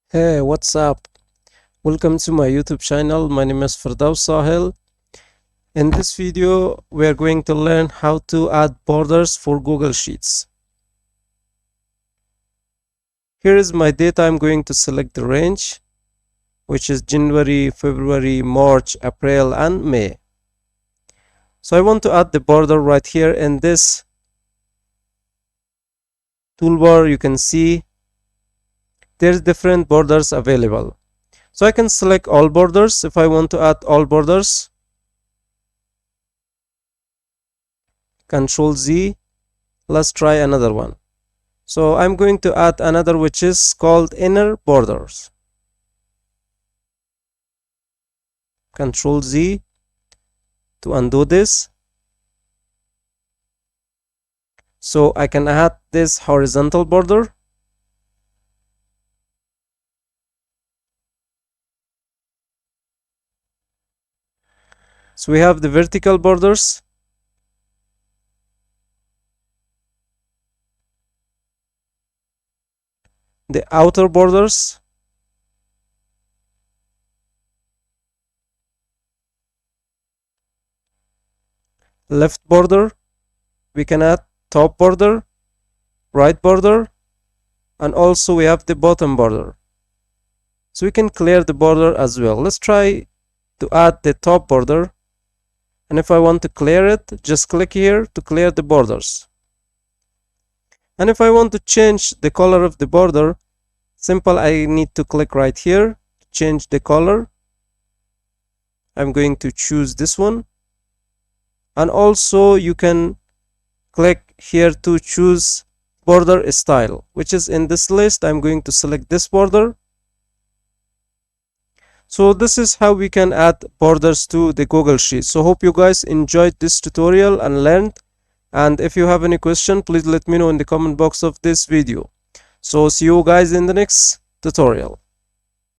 Hey, what's up? Welcome to my YouTube channel. My name is Firdaus Sahil. In this video, we are going to learn how to add borders for Google Sheets. Here is my data. I'm going to select the range, which is January, February, March, April, and May. So I want to add the border right here in this toolbar. You can see there's different borders available. So I can select all borders if I want to add all borders. Control Z. Let's try another one. So I'm going to add another which is called inner borders. Control Z to undo this. So I can add this horizontal border. So we have the vertical borders. The outer borders. Left border. We can add top border, right border, and also we have the bottom border. So we can clear the border as well. Let's try to add the top border. And if I want to clear it, just click here to clear the borders. And if I want to change the color of the border, simple, I need to click right here to change the color. I'm going to choose this one. And also you can click here to choose border style, which is in this list. I'm going to select this border. So this is how we can add borders to the Google Sheet. So hope you guys enjoyed this tutorial and learned. And if you have any question, please let me know in the comment box of this video. So see you guys in the next tutorial.